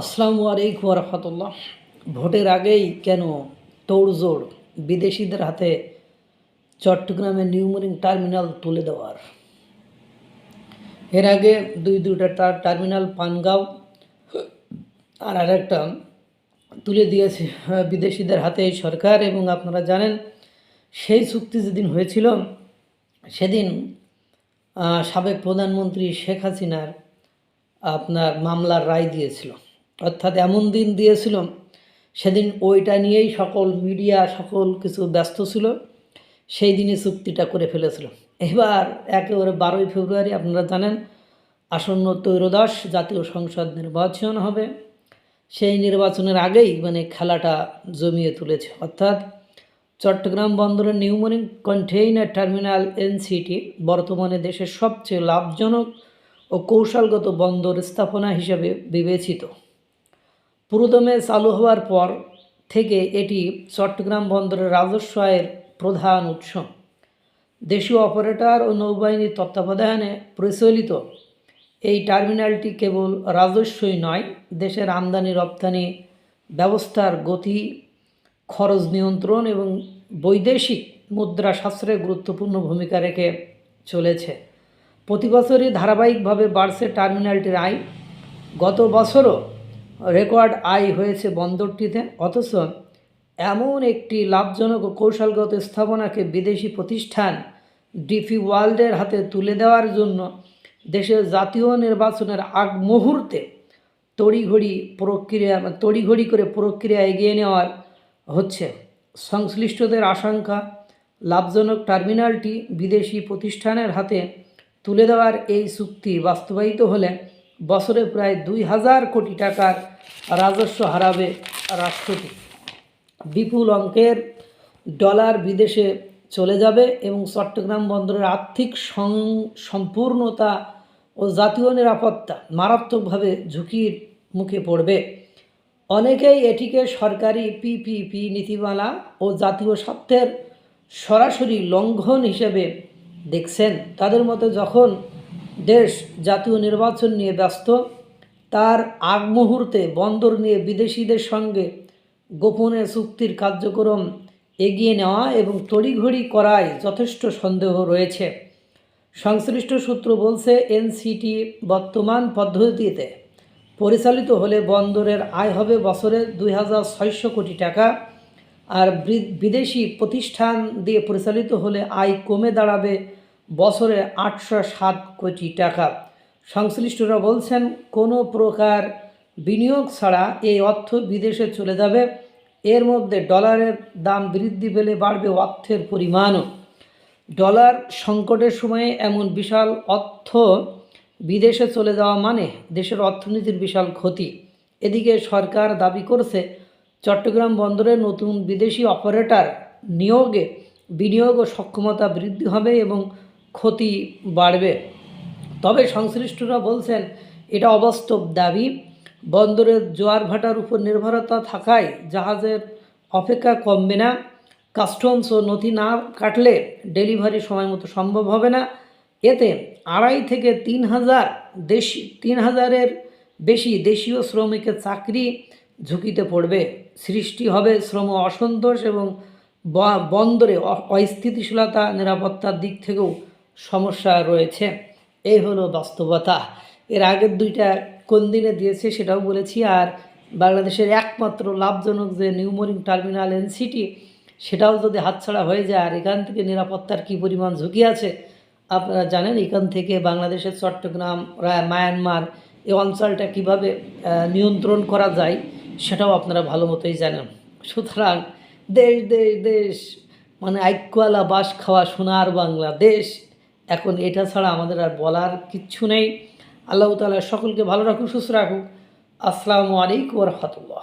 আসসালামু আলাইকুম রহমতুল্লাহ। ভোটের আগেই কেন তোড়জোড় বিদেশিদের হাতে চট্টগ্রামে নিউমোরিং টার্মিনাল তুলে দেওয়ার? এর আগে দুইটা টার্মিনাল পানগাঁও আর আরেকটা তুলে দিয়েছে বিদেশিদের হাতে সরকার। এবং আপনারা জানেন সেই চুক্তি যেদিন হয়েছিল সেদিন সাবেক প্রধানমন্ত্রী শেখ হাসিনার মামলার রায় দিয়েছিল, অর্থাৎ এমন দিন দিয়েছিল সেদিন ওইটা নিয়েই সকল মিডিয়া সকল কিছু ব্যস্ত ছিল, সেই দিনই চুক্তিটা করে ফেলেছিল। এবার একেবারে 12ই ফেব্রুয়ারি আপনারা জানেন আসন্ন ত্রয়োদশ জাতীয় সংসদ নির্বাচন হবে। সেই নির্বাচনের আগেই খেলাটা জমিয়ে তুলেছে, অর্থাৎ চট্টগ্রাম বন্দরের নিউমোরিং কন্টেইনার টার্মিনাল এনসিটি বর্তমানে দেশের সবচেয়ে লাভজনক ও কৌশলগত বন্দর স্থাপনা হিসেবে বিবেচিত। পুরোদমে চালু হওয়ার পর থেকে এটি চট্টগ্রাম বন্দরের রাজস্ব আয়ের প্রধান উৎস। দেশীয় অপারেটর ও নৌবাহিনীর তত্ত্বাবধানে পরিচালিত এই টার্মিনালটি কেবল রাজস্বই নয়, দেশের আমদানি রপ্তানি ব্যবস্থার গতি, খরচ নিয়ন্ত্রণ এবং বৈদেশিক মুদ্রা সাশ্রয়ে গুরুত্বপূর্ণ ভূমিকা রেখে চলেছে। প্রতি বছরই ধারাবাহিকভাবে বাড়ছে টার্মিনালটির আয়। গত বছরও রেকর্ড আয় হয়েছে বন্দরটিতে। অথচ এমন একটি লাভজনক ও কৌশলগত স্থাপনাকে বিদেশি প্রতিষ্ঠান ডিপি ওয়ার্ল্ডের হাতে তুলে দেওয়ার জন্য দেশের জাতীয় নির্বাচনের আগ মুহূর্তে তড়িঘড়ি করে প্রক্রিয়া এগিয়ে নেওয়ার হচ্ছে। সংশ্লিষ্টদের আশঙ্কা, লাভজনক টার্মিনালটি বিদেশি প্রতিষ্ঠানের হাতে তুলে দেওয়ার এই চুক্তি বাস্তবায়িত হলে বছরে প্রায় 2000 কোটি টাকার রাজস্ব হারাবে রাষ্ট্রটি। বিপুল অঙ্কের ডলার বিদেশে চলে যাবে এবং চট্টগ্রাম বন্দরের আর্থিক সম্পূর্ণতা ও জাতীয় নিরাপত্তা মারাত্মকভাবে ঝুঁকির মুখে পড়বে। অনেকেই এটিকে সরকারি পিপিপি নীতিমালা ও জাতীয় স্বার্থের সরাসরি লঙ্ঘন হিসেবে দেখছেন। তাদের মতে যখন দেশ জাতীয় নির্বাচন নিয়ে ব্যস্ত, তার আগ মুহূর্তে বন্দর নিয়ে বিদেশিদের সঙ্গে গোপনে চুক্তির কার্যক্রম এগিয়ে নেওয়া এবং তড়িঘড়ি করায় যথেষ্ট সন্দেহ রয়েছে। সংশ্লিষ্ট সূত্র বলছে, এনসিটি বর্তমান পদ্ধতিতে পরিচালিত হলে বন্দরের আয় হবে বছরে 2600 কোটি টাকা, আর বিদেশি প্রতিষ্ঠান দিয়ে পরিচালিত হলে আয় কমে দাঁড়াবে বছরে 807 কোটি টাকা। সংশ্লিষ্টরা বলছেন, কোনো প্রকার বিনিয়োগ ছাড়া এই অর্থ বিদেশে চলে যাবে। এর মধ্যে ডলারের দাম বৃদ্ধি পেলে বাড়বে অর্থের পরিমাণও। ডলার সংকটের সময়ে এমন বিশাল অর্থ বিদেশে চলে যাওয়া মানে দেশের অর্থনীতির বিশাল ক্ষতি। এদিকে সরকার দাবি করছে চট্টগ্রাম বন্দরে নতুন বিদেশি অপারেটর নিয়োগে বিনিয়োগ ও সক্ষমতা বৃদ্ধি হবে এবং ক্ষতি বাড়বে। তবে সংশ্লিষ্টরা বলছেন এটা অবাস্তব দাবি। বন্দরের জোয়ার ভাটার উপর নির্ভরতা থাকায় জাহাজের অপেক্ষা কমবে না। কাস্টমস ও নথি না কাটলে ডেলিভারি সময় মতো সম্ভব হবে না। এতে 2,500 থেকে 3,000-এর বেশি দেশীয় শ্রমিকের চাকরি ঝুঁকিতে পড়বে। সৃষ্টি হবে শ্রম অসন্তোষ এবং বন্দরে অস্থিতিশীলতা, নিরাপত্তার দিক থেকেও সমস্যা রয়েছে। এই হলো বাস্তবতা। এর আগের দুইটা কোন দিনে দিয়েছে সেটাও বলেছি। আর বাংলাদেশের একমাত্র লাভজনক যে নিউমোরিং টার্মিনাল এনসিটি, সেটাও যদি হাতছাড়া হয়ে যায়, আর এখান থেকে নিরাপত্তার কী পরিমাণ ঝুঁকি আছে আপনারা জানেন। এখান থেকে বাংলাদেশের চট্টগ্রাম, মায়ানমার এই অঞ্চলটা কিভাবে নিয়ন্ত্রণ করা যায় সেটাও আপনারা ভালো মতোই জানেন। সুতরাং দেশ দেশ দেশ আইক্যওয়ালা বাস খাওয়া সোনার বাংলাদেশ। এখন এটা ছাড়া আমাদের আর বলার কিচ্ছু নেই। আল্লাহ তাআলা সকলকে ভালো রাখুক, সুস্থ রাখুক। আসসালামু আলাইকুম ওয়া রাহমাতুল্লাহ।